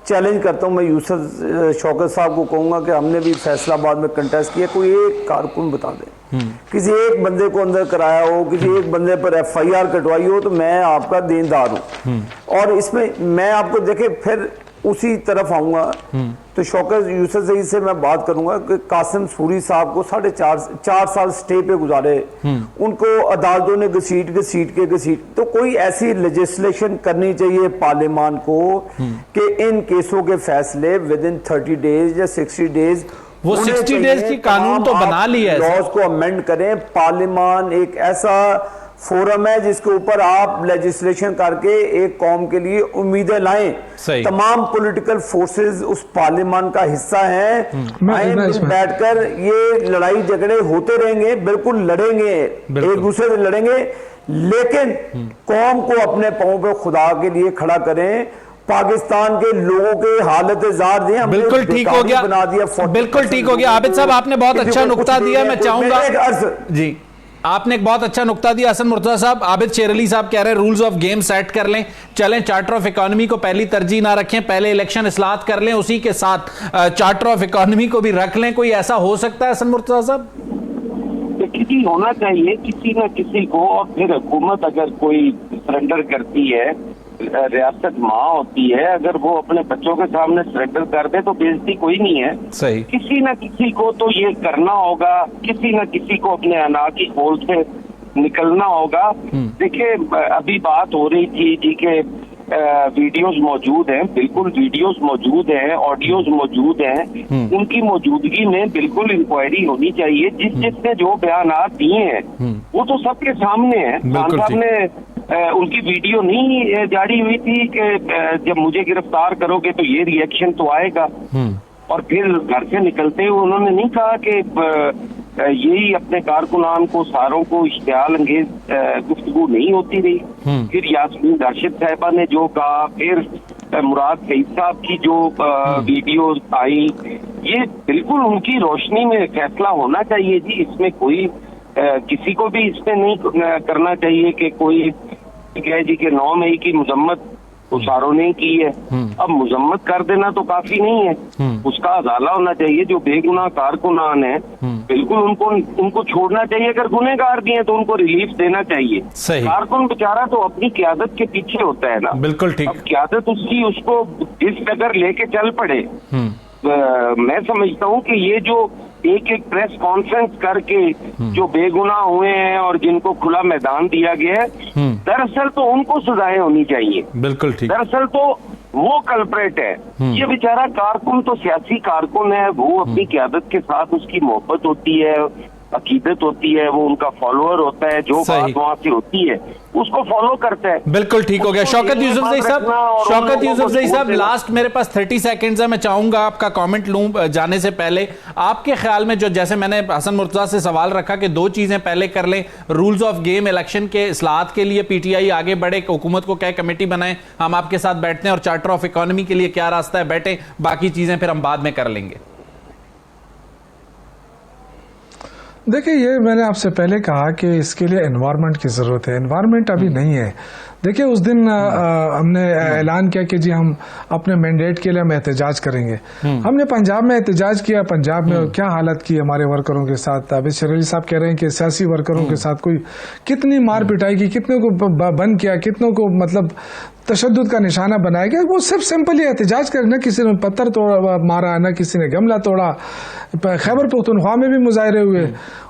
चैलेंज करता हूं, मैं यूसुफ शौकत साहब को कहूंगा कि हमने भी फैसलाबाद में कंटेस्ट किया, कोई एक कारकुन बता दे, किसी एक बंदे को अंदर कराया हो, किसी एक बंदे पर FIR कटवाई हो, तो मैं आपका देनदार हूं। और इसमें मैं आपको देखे फिर उसी तरफ आऊंगा, तो शौकत यूसुफजई से मैं बात करूंगा कि कासिम सूरी साहब को 4.5 साल स्टे पे गुजारे, उनको अदालतों ने घसीट, तो कोई ऐसी लेजिस्लेशन करनी चाहिए पार्लियामान को कि इन केसों के फैसले विद इन 30 डेज या 60 डेज, वो 60 डेज की कानून तो बना लिया है, लॉज को अमेंड करें। पार्लियामान एक ऐसा फोरम है जिसके ऊपर आप लेजिस्लेशन करके एक कौम के लिए उम्मीदें लाएं। तमाम पॉलिटिकल फोर्सेस उस पार्लियामान का हिस्सा हैं, बैठकर ये लड़ाई झगड़े होते रहेंगे, बिल्कुल लड़ेंगे, एक दूसरे से लड़ेंगे, लेकिन कौम को अपने पांव पे खुदा के लिए खड़ा करें। पाकिस्तान के लोगों के हालत जार दिए, बिल्कुल ठीक हो गया, बना दिया, बिल्कुल ठीक हो गया। आबिद साहब आपने बहुत अच्छा नुक्ता दिया, मैं चाहूंगा जी, आपने एक बहुत अच्छा नुक्ता दिया। हसन मुर्तजा साहब, आबिद शेर अली साहब कह रहे हैं रूल्स ऑफ गेम सेट कर लें, चलें, चार्टर ऑफ इकोनॉमी को पहली तरजीह ना रखें, पहले इलेक्शन इस्लाहत कर लें, उसी के साथ चार्टर ऑफ इकोनॉमी को भी रख लें। कोई ऐसा हो सकता है हसन मुर्तजा साहब? किसी होना चाहिए, किसी न किसी को, और फिर हुकूमत अगर कोई सरेंडर करती है, रियासत माँ होती है, अगर वो अपने बच्चों के सामने सरेंडर कर दे तो बेइज्जती कोई नहीं है। सही। किसी न किसी को तो ये करना होगा, किसी न किसी को अपने अना की खोल से निकलना होगा। देखिए अभी बात हो रही थी जी के वीडियोस मौजूद हैं, बिल्कुल वीडियोस मौजूद हैं, ऑडियोज मौजूद हैं, उनकी मौजूदगी में बिल्कुल इंक्वायरी होनी चाहिए। जिसने जो बयानात दिए हैं वो तो सबके सामने है। खान साहब ने उनकी वीडियो नहीं जारी हुई थी कि जब मुझे गिरफ्तार करोगे तो ये रिएक्शन तो आएगा, और फिर घर से निकलते हुए उन्होंने नहीं कहा कि यही अपने कारकुनान को, सारों को इश्तियाल अंगेज गुफ्तगू नहीं होती रही। फिर यास्मीन राशिद साहिबा ने जो कहा, फिर मुराद सईद साहब की जो वीडियो आई, ये बिल्कुल उनकी रोशनी में फैसला होना चाहिए जी। इसमें कोई किसी को भी इसमें नहीं करना चाहिए कि कोई कहे जी कि 9 मई की मजम्मत उसारों ने की है। अब मजम्मत कर देना तो काफी नहीं है, उसका अदाला होना चाहिए। जो बेगुनाह कारकुनान है बिल्कुल उनको छोड़ना चाहिए। अगर गुनहगार भी हैं तो उनको रिलीफ देना चाहिए। कारकुन बेचारा तो अपनी क्यादत के पीछे होता है ना। बिल्कुल ठीक। अब क्यादत उसकी उसको इस कदर लेके चल पड़े। मैं समझता हूँ कि ये जो एक प्रेस कॉन्फ्रेंस करके जो बेगुनाह हुए हैं और जिनको खुला मैदान दिया गया है, दरअसल तो उनको सजाएं होनी चाहिए। बिल्कुल ठीक। दरअसल तो वो कल्प्रेट है। ये बेचारा कारकुन तो सियासी कारकुन है, वो अपनी क्यादत के साथ उसकी मोहब्बत होती है, अकीदत होती है, वो उनका फॉलोअर होता है, जो बात वहां से होती है उसको फॉलो करता है। बिल्कुल ठीक हो गया। शौकत यूसुफजई साहब, लास्ट मेरे पास 30 सेकंड्स है, मैं चाहूंगा आपका कमेंट लूं जाने से पहले। आपके ख्याल में जो, जैसे मैंने हसन मुर्तजा से सवाल रखा कि दो चीजें पहले कर लें, रूल्स ऑफ गेम, इलेक्शन के इस्लाहात के लिए पीटीआई आगे बढ़े, हुकूमत को क्या कमेटी बनाए, हम आपके साथ बैठते हैं, और चार्टर ऑफ इकोनॉमी के लिए क्या रास्ता है, बैठे, बाकी चीजें फिर हम बाद में कर लेंगे। देखिए, ये मैंने आपसे पहले कहा कि इसके लिए एनवायरनमेंट की ज़रूरत है। एनवायरनमेंट अभी नहीं है। देखिए, उस दिन हमने ऐलान किया कि जी हम अपने मैंडेट के लिए हम एहतजाज करेंगे। हमने पंजाब में एहतजाज किया। पंजाब में क्या हालत की हमारे वर्करों के साथ। अभी शरील साहब कह रहे हैं कि सियासी वर्करों के साथ कोई कितनी मार पिटाई की, कितनों को बंद किया, कितनों को मतलब तशद्दुद का निशाना बनाया गया। वो सिर्फ सिंपली एहतजाज कर, न किसी ने पत्थर तोड़ा मारा, न किसी ने गमला तोड़ा। खैबर पख्तूनख्वा में भी मुजाहरे हुए।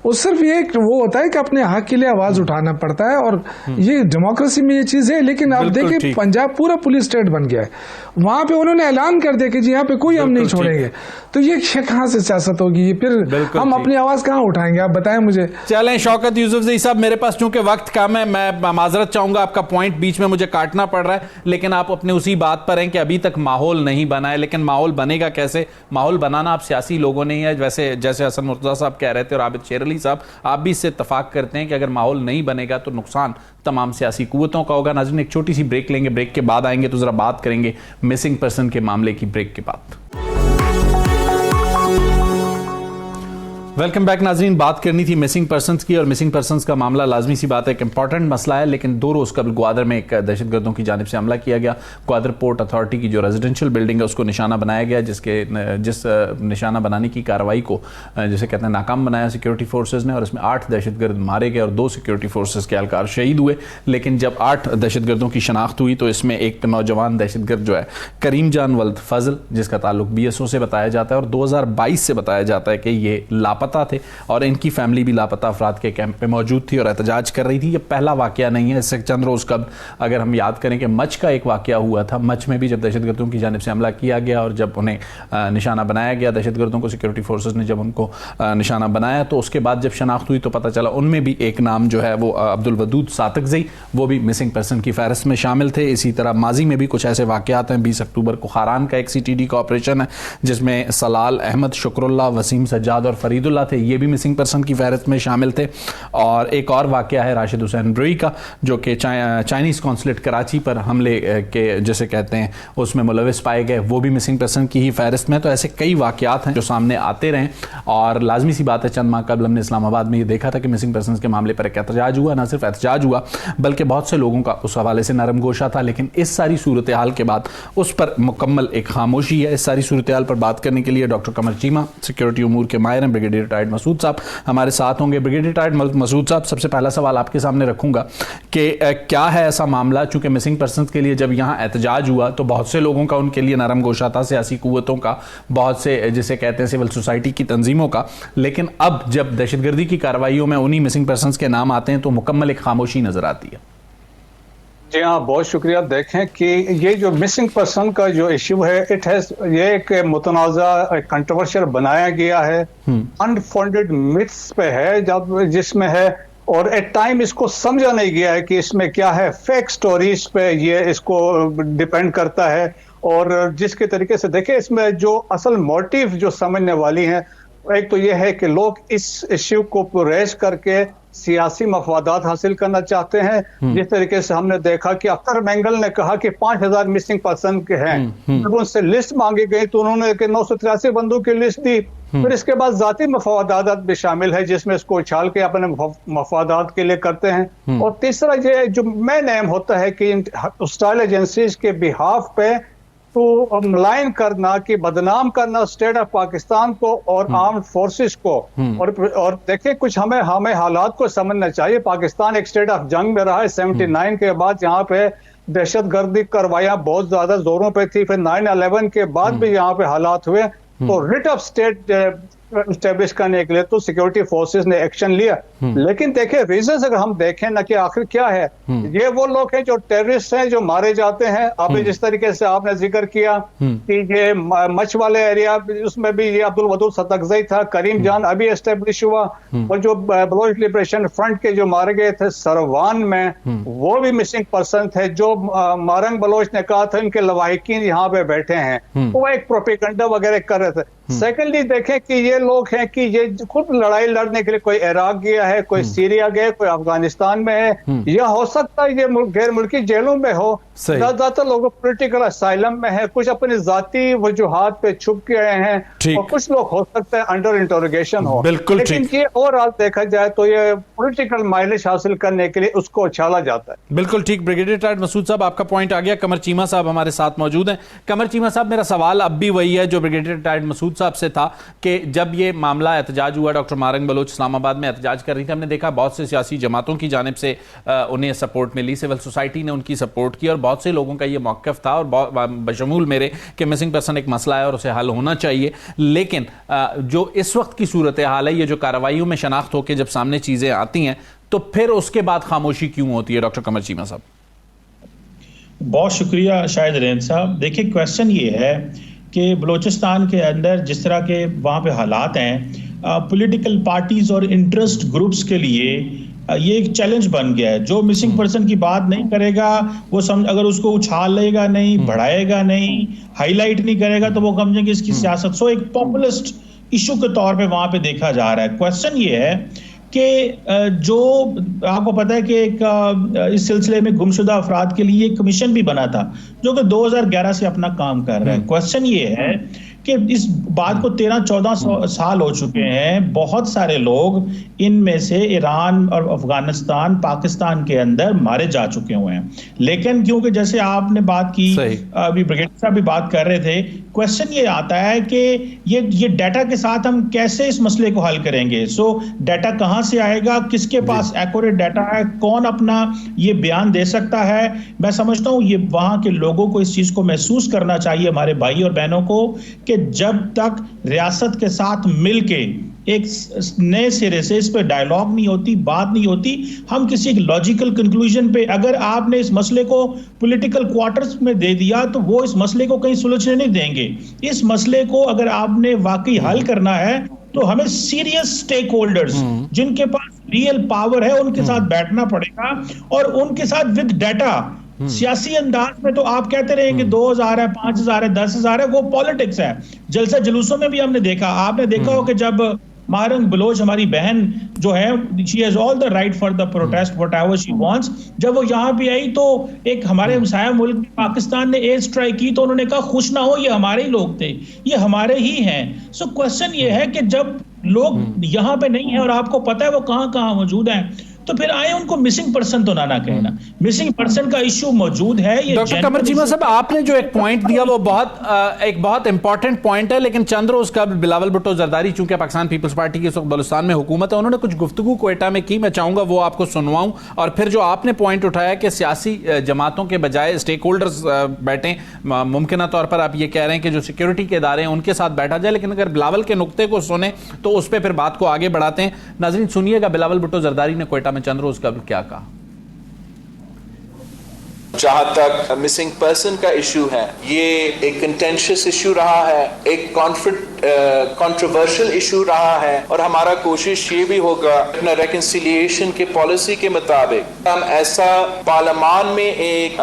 वो सिर्फ ये वो होता है कि अपने हक के लिए आवाज उठाना पड़ता है, और ये डेमोक्रेसी में ये चीज है। लेकिन आप देखिए, पंजाब पूरा पुलिस स्टेट बन गया है। वहां पे उन्होंने ऐलान कर दिया कि जी यहाँ पे कोई हम नहीं छोड़ेंगे। तो ये कहाँ से सियासत होगी? फिर हम अपनी आवाज कहाँ उठाएंगे? आप बताएं मुझे। चलें शौकत यूसुफजई साहब, मेरे पास चूंकि वक्त कम है, मैं माजरत चाहूंगा, आपका पॉइंट बीच में मुझे काटना पड़ रहा है, लेकिन आप अपने उसी बात पर हैं कि अभी तक माहौल नहीं बना है। लेकिन माहौल बनेगा कैसे? माहौल बनाना आप सियासी लोगों ने ही है। वैसे जैसे हसन मुर्तजा साहब कह रहे थे और आबिद शेर अली साहब, आप भी इससे इत्तफाक करते हैं कि अगर माहौल नहीं बनेगा तो नुकसान तमाम सियासी कुव्वतों का होगा। नाज़रीन, एक छोटी सी ब्रेक लेंगे, ब्रेक के बाद आएंगे तो जरा बात करेंगे मिसिंग पर्सन के मामले की। ब्रेक के बाद वेलकम बैक नाज़रीन। बात करनी थी मिसिंग पर्सन्स की, और मिसिंग पर्सन्स का मामला लाजमी सी बात है, एक इंपॉर्टेंट मसला है। लेकिन 2 रोज़ कबल ग्वादर में एक दहशतगर्दों की जानिब से हमला किया गया। ग्वादर पोर्ट अथॉरिटी की जो रेजिडेंशियल बिल्डिंग है उसको निशाना बनाया गया, जिस निशाना बनाने की कार्रवाई को जिसे कहते हैं नाकाम बनाया सिक्योरिटी फोर्सेज ने, और इसमें 8 दहशतगर्द मारे गए और 2 सिक्योरिटी फोर्सेज के एहलकार शहीद हुए। लेकिन जब 8 दहशतगर्दों की शनाख्त हुई तो इसमें एक नौजवान दहशतगर्द जो है करीम जान वल्द फजल, जिसका ताल्लुक BSO से बताया जाता है और 2022 से बताया जाता है कि ये लापता थे, और इनकी फैमिली भी लापता अफराद के कैंप पे मौजूद थी और एहतजाज कर रही थी। ये पहला वाकया नहीं है। इससे चंद रोज कब अगर हम याद करें कि मच का एक वाकया हुआ था, मच में भी जब दहशतगर्दों की जानिब से हमला किया गया और जब उन्हें निशाना बनाया गया, दहशतगर्दों को सिक्योरिटी फोर्सेज ने जब उनको निशाना बनाया, तो उसके बाद जब शनाख्त हुई तो पता चला उनमें भी एक नाम जो है वो अब्दुल वदूद सातकजई, वो भी मिसिंग पर्सन की फहरिस्त में शामिल थे। इसी तरह माजी में भी कुछ ऐसे वाकयात हैं। 20 अक्टूबर को खारान का एक CTD का ऑपरेशन है जिसमें सलाल अहमद, शुक्रुल्लाह, वसीम सज्जाद और फरीदुल्लाह थे, ये भी मिसिंग पर्सन की फहरिस्त में शामिल थे। और एक और वाकया है राशिद हुसैन ब्रुई का, जो कि चाइनीज़ कॉन्सुलेट कराची पर हमले के जिसे कहते हैं उसमें मुलविस पाए गए, वो भी मिसिंग पर्सन की ही फहरिस्त में। तो ऐसे कई वाकयात हैं जो सामने आते रहे, और लाजमी सी बात है चंद माह कबल हमने इस्लामाबाद में ये देखा था कि मिसिंग पर्सन के मामले पर एक एहतजाज हुआ। ना सिर्फ एहतजाज हुआ बल्कि बहुत से लोगों का उस हवाले से नरम गोशा था। लेकिन इस सारी सूरत हाल के बाद उस पर मुकम्मल एक खामोशी है। इस सारी सूरत हाल पर बात करने के लिए डॉक्टर कमर चीमा, सिक्योरिटी उमूर के माहिर हैं, ब्रिगेडियर रिटायर्ड मसूद साहब हमारे साथ होंगे। ब्रिगेडियर रिटायर्ड मसूद साहब, सबसे पहला सवाल आपके सामने रखूंगा कि क्या है ऐसा मामला, चूंकि मिसिंग पर्सन्स के लिए जब यहां एहतजाज हुआ तो बहुत से लोगों का उनके लिए नरम गोशा था, सियासी कुव्वतों का, बहुत से जिसे कहते हैं सिविल सोसाइटी की तंजीमों का। लेकिन अब जब दहशतगर्दी की कार्रवाइयों में उन्हीं मिसिंग पर्सन्स के नाम आते हैं तो मुकम्मल एक खामोशी नजर आती है। जी हाँ, बहुत शुक्रिया। देखें कि ये जो मिसिंग पर्सन का जो इश्यू है, ये एक मुतनाज़ा कंट्रोवर्शियल बनाया गया है, अनफाउंडेड मिथ्स पे है जिसमें है, और एट टाइम इसको समझा नहीं गया है कि इसमें क्या है। फेक स्टोरीज पे ये इसको डिपेंड करता है, और जिसके तरीके से देखें इसमें जो असल मोटिव जो समझने वाली हैं एक तो ये है कि लोग इस इश्यू को रेज करके सियासी मफादात हासिल करना चाहते हैं। जिस तरीके से हमने देखा कि अख्तर मेंगल ने कहा कि 5000 मिसिंग पर्सन के हैं, जब उनसे लिस्ट मांगी गई तो उन्होंने 983 बंदों की लिस्ट दी। फिर इसके बाद जाती मफादात भी शामिल है जिसमें इसको उछाल के अपने मफादात के लिए करते हैं। और तीसरा ये जो मेन एम होता है कि हॉस्टाइल एजेंसीज के बिहाफ पे तो मलाइन करना कि बदनाम करना स्टेट ऑफ पाकिस्तान को और आर्म्ड फोर्सेस को। और देखिए कुछ हमें हालात को समझना चाहिए। पाकिस्तान एक स्टेट ऑफ जंग में रहा है 79 के बाद, यहाँ पे दहशतगर्दी कार्रवाइयां बहुत ज्यादा जोरों पे थी। फिर 9/11 के बाद भी यहाँ पे हालात हुए, तो रिट ऑफ स्टेट स्टेब्लिश करने के लिए तो सिक्योरिटी फोर्सेस ने एक्शन लिया। लेकिन देखें रीजन अगर हम देखें ना कि आखिर क्या है, ये वो लोग हैं जो टेररिस्ट हैं जो मारे जाते हैं। अभी जिस तरीके से आपने जिक्र किया कि ये मच वाले एरिया, उसमें भी ये अब्दुल वदूद सतकजई था, करीम जान अभी एस्टेब्लिश हुआ, और जो बलोच लिबरेशन फ्रंट के जो मारे गए थे सरवान में, वो भी मिसिंग पर्सन थे। जो मारंग बलोच ने कहा था इनके लवाहिकीन यहाँ पे बैठे हैं, वो एक प्रोपेगेंडा वगैरह कर रहे थे। सेकेंडली देखें कि ये लोग हैं कि ये खुद लड़ाई लड़ने के लिए कोई इराक गया है, कोई सीरिया गया, कोई अफगानिस्तान में है, या हो सकता है ये गैर मुल्की जेलों में हो। ज्यादातर लोग पॉलिटिकल असाइलम में है, कुछ अपने जाती वजूहात पे छुप गए हैं, और कुछ लोग हो सकता है अंडर इंटरोगेशन हो। बिल्कुल, लेकिन ये ओवरऑल देखा जाए तो ये पॉलिटिकल माइलेज हासिल करने के लिए उसको उछाला जाता है। बिल्कुल ठीक। ब्रिगेडियर रिटायर्ड मसूद साहब, आपका पॉइंट आ गया। कमर चीमा साहब हमारे साथ मौजूद हैं। कमर चीमा साहब, मेरा सवाल अब भी वही है जो ब्रिगेडियर रिटायर्ड मसूद साहब से था कि जब ये मामला एहतजाज हुआ, डॉक्टर मारंग बलोच इस्लामाबाद में एहतजाज कर रही थी, हमने देखा बहुत से सियासी जमातों की जानिब से उन्हें सपोर्ट मिली, सिविल सोसाइटी ने उनकी सपोर्ट की, और बहुत से लोगों का ये मौक़िफ़ था, और बशमूल मेरे कि मिसिंग पर्सन एक मसला है और उसे हल होना चाहिए। लेकिन जो इस वक्त की सूरत हाल है, ये जो कार्रवाइयों में शनाख्त होकर जब सामने चीज़ें आती हैं, तो फिर उसके बाद खामोशी क्यों होती है? डॉक्टर कमर चीमा साहब। बहुत शुक्रिया शाहिद रेन साहब। देखिए, क्वेश्चन ये है कि बलूचिस्तान के अंदर जिस तरह के वहाँ पे हालात हैं, पॉलिटिकल पार्टीज और इंटरेस्ट ग्रुप्स के लिए ये एक चैलेंज बन गया है। जो मिसिंग पर्सन की बात नहीं करेगा, वो अगर उसको उछालेगा नहीं, बढ़ाएगा नहीं, हाईलाइट नहीं करेगा, तो वो समझेंगे इसकी सियासत। सो एक पॉपुलिस्ट इशू के तौर पे वहाँ पे देखा जा रहा है। क्वेश्चन ये है कि जो आपको पता है कि एक इस सिलसिले में गुमशुदा अफराद के लिए एक कमीशन भी बना था जो कि 2011 से अपना काम कर रहा है। क्वेश्चन ये है कि इस बात को 13-14 साल हो चुके हैं। बहुत सारे लोग इनमें से ईरान और अफगानिस्तान, पाकिस्तान के अंदर मारे जा चुके हुए हैं। लेकिन क्योंकि जैसे आपने बात की, अभी ब्रिगेडियर साहब भी बात कर रहे थे, क्वेश्चन ये आता है कि ये डाटा के साथ हम कैसे इस मसले को हल करेंगे। सो डाटा कहाँ से आएगा, किसके पास एक्यूरेट डाटा है, कौन अपना ये बयान दे सकता है। मैं समझता हूँ ये वहाँ के लोगों को इस चीज को महसूस करना चाहिए, हमारे भाई और बहनों को, कि जब तक रियासत के साथ मिलके एक नए सिरे से इस पे डायलॉग नहीं होती, बात नहीं होती, हम किसी एक लॉजिकल कंक्लूजन पे, अगर आपने इस मसले को पॉलिटिकल क्वार्टर्स में दे दिया तो वो इस मसले को कहीं सुलझने नहीं देंगे। इस मसले को अगर आपने वाकई हल करना है तो हमें सीरियस स्टेक होल्डर्स जिनके पास रियल पावर है उनके साथ बैठना पड़ेगा, और उनके साथ विद डाटा। सियासी अंदाज में तो आप कहते रहेंगे 2000 है, 5000 है, 10,000 है, वो पॉलिटिक्स है। जलसा जुलूसों में भी हमने देखा, आपने देखा हो कि जब मारंग बलोच हमारी बहन जो है, she has all the right for the protest whatever she wants, जब वो यहाँ पे आई तो एक हमारे हमसाया मुल्क पाकिस्तान ने एयर स्ट्राइक की तो उन्होंने कहा खुश ना हो, ये हमारे ही लोग थे, ये हमारे ही हैं। सो क्वेश्चन ये है कि जब लोग यहाँ पे नहीं है और आपको पता है वो कहाँ कहाँ मौजूद हैं, तो फिर आए उनको मिसिंग पर्सन तो ना कहना। मिसिंग पर्सन का इश्यू मौजूद है। ये डॉक्टर कमर चीमा साहब, आपने जो एक पॉइंट दिया वो एक बहुत इंपॉर्टेंट पॉइंट है, लेकिन चंद रोज का बिलावल भुट्टो जरदारी, चूंकि पाकिस्तान पीपल्स पार्टी की इस वक्त बलूचिस्तान में हुकूमत है, उन्होंने कुछ गुफ्तगू क्वेटा में की, मैं चाहूंगा वो आपको सुनवाऊं। और फिर जो आपने पॉइंट उठाया कि सियासी जमातों के बजाय स्टेक होल्डर्स बैठें, मुमकिन तौर पर आप ये कह रहे हैं कि जो सिक्योरिटी के इदारे हैं उनके साथ बैठा जाए, लेकिन अगर बिलावल के नुक्ते को सुने तो उस पर फिर बात को आगे बढ़ाते हैं। नाज़रीन सुनिएगा बिलावल भुट्टो जरदारी ने क्वेटा में चंद रोज कबल क्या कहा। जहां तक मिसिंग पर्सन का इशू है, ये एक कंटेंशियस इशू रहा है, एक कंट्रोवर्शियल इशू रहा है, और हमारा कोशिश ये भी होगा अपना रेकंसिलिएशन के पॉलिसी के मुताबिक हम ऐसा पार्लियामान में एक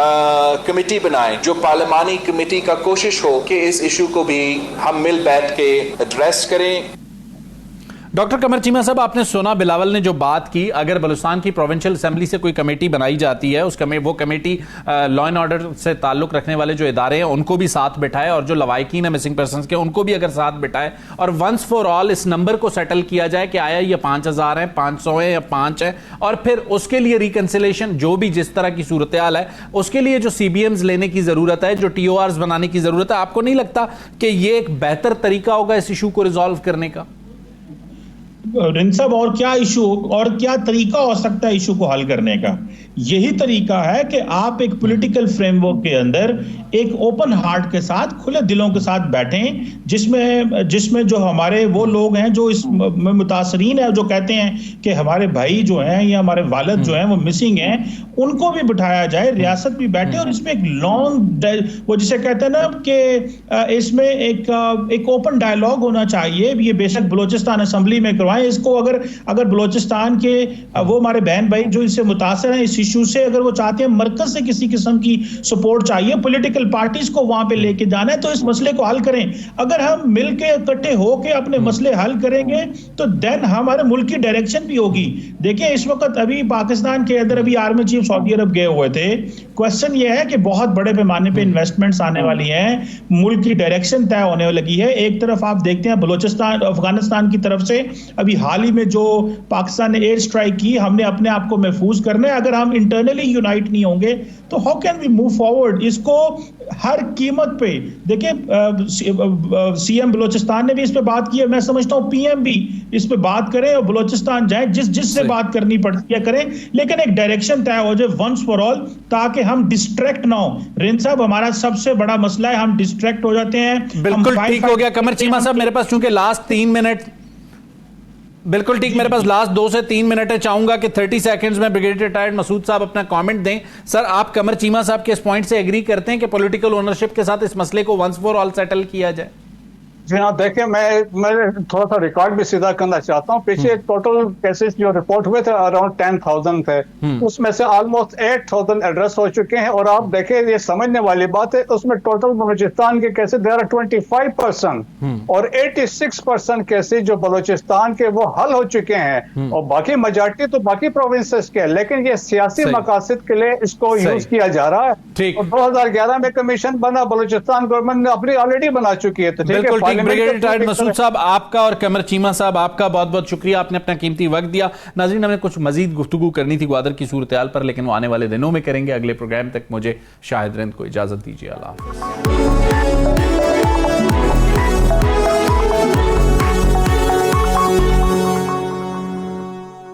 कमेटी बनाएं जो पार्लियामानी कमेटी का कोशिश हो कि इस इशू को भी हम मिल बैठ के एड्रेस करें। डॉक्टर कमर चीमा साहब, आपने सुना बिलावल ने जो बात की, अगर बलूचिस्तान की प्रोविंशियल असेंबली से कोई कमेटी बनाई जाती है, वो कमेटी लॉ एंड ऑर्डर से ताल्लुक रखने वाले जो इदारे हैं उनको भी साथ बिठाए, और जो लवाहिकीन है मिसिंग पर्संस के उनको भी अगर साथ बिठाए, और वंस फॉर ऑल इस नंबर को सेटल किया जाए कि आया ये 5000 है, 500 है या 5 है, और फिर उसके लिए रिकंसिलेशन जो भी जिस तरह की सूरत हाल है उसके लिए जो CBMs लेने की जरूरत है, जो TORs बनाने की जरूरत है, आपको नहीं लगता कि ये एक बेहतर तरीका होगा इस इशू को रिजॉल्व करने का? रिंद साहब, और क्या इशू और क्या तरीका हो सकता है इशू को हल करने का? यही तरीका है कि आप एक पॉलिटिकल फ्रेमवर्क के अंदर एक ओपन हार्ट के साथ, खुले दिलों के साथ बैठें, जिसमें जो हमारे वो लोग हैं जो इस मुतासरीन है, जो कहते हैं कि हमारे भाई जो हैं या हमारे वालिद जो हैं वो मिसिंग हैं, उनको भी बिठाया जाए, रियासत भी बैठे, और इसमें एक लॉन्ग, वो जिसे कहते हैं ना कि इसमें एक ओपन डायलॉग होना चाहिए। ये बेशक बलोचिस्तान असेंबली में करवाएं इसको, अगर बलोचिस्तान के वो हमारे बहन भाई जो इससे मुतासर हैं इस इशू से, अगर वो चाहते हैं मरकज से किसी किस्म की सपोर्ट चाहिए, पॉलिटिकल पार्टीज को वहां पे लेके जाना है, तो इस मसले को हल करें। अगर हम मिलके इकट्ठे होके अपने मसले हल करेंगे तो देन हमारे मुल्क की डायरेक्शन भी होगी। देखिए, इस वक्त अभी पाकिस्तान के अंदर अभी आर्मी चीफ सऊदी अरब गए हुए थे। क्वेश्चन ये है कि बहुत बड़े पैमाने पे इन्वेस्टमेंट्स आने वाली हैं, मुल्क की डायरेक्शन तय होने लगी है। एक तरफ आप देखते हैं बलोचिस्तान, अफगानिस्तान की तरफ से अभी हाल ही में जो पाकिस्तान ने एयर स्ट्राइक की, हमने अपने आप को महफूज करना है। अगर हम इंटरनली यूनाइट नहीं होंगे तो how can we move forward? इसको हर कीमत पे देखिए, CM बलोचिस्तान ने भी इस पे बात की है, मैं समझता हूं PM भी इस पे बात करें और बलोचिस्तान जाए, जिससे बात करनी पड़ती है करें, लेकिन एक डायरेक्शन तय हो जाए वंस फॉर ऑल, ताकि हम डिस्ट्रैक्ट ना हो। रिंद साहब, हमारा सबसे बड़ा मसला है हम डिस्ट्रैक्ट हो जाते हैं। बिल्कुल ठीक हो गया कमर चीमा साहब, मेरे पास चूंकि लास्ट 3 मिनट, बिल्कुल ठीक, मेरे पास लास्ट 2 से 3 मिनट है। चाहूंगा कि 30 सेकंड्स में ब्रिगेडियर रिटायर्ड मसूद साहब अपना कमेंट दें। सर, आप कमर चीमा साहब के इस पॉइंट से एग्री करते हैं कि पॉलिटिकल ओनरशिप के साथ इस मसले को वंस फॉर ऑल सेटल किया जाए? जी हाँ, देखिए, मैं थोड़ा सा रिकॉर्ड भी सीधा करना चाहता हूँ। पीछे टोटल केसेस जो रिपोर्ट हुए थे अराउंड 10,000 थे, उसमें से ऑलमोस्ट 8,000 एड्रेस हो चुके हैं। और आप देखें, ये समझने वाली बात है, उसमें टोटल बलूचिस्तान के केसेस देर आर 25% और 86% केसेस जो बलूचिस्तान के वो हल हो चुके हैं, और बाकी मेजॉरिटी तो बाकी प्रोविंसेस के, लेकिन ये सियासी मकासद के लिए इसको यूज किया जा रहा है। और 2011 में कमीशन बना, बलूचिस्तान गवर्नमेंट ने अपनी ऑलरेडी बना चुकी है। तो ठीक है, ब्रिगेडियर रिटायर्ड मसूद साहब आपका और कमर चीमा साहब आपका बहुत बहुत शुक्रिया, आपने अपना कीमती वक्त दिया। नाज़रीन, हमें कुछ मजीद गुफ्तगू करनी थी ग्वादर की सूरत हाल पर, लेकिन वो आने वाले दिनों में करेंगे। अगले प्रोग्राम तक मुझे शाहिद रिंद को इजाजत दीजिए। अल्लाह हाफ़िज़।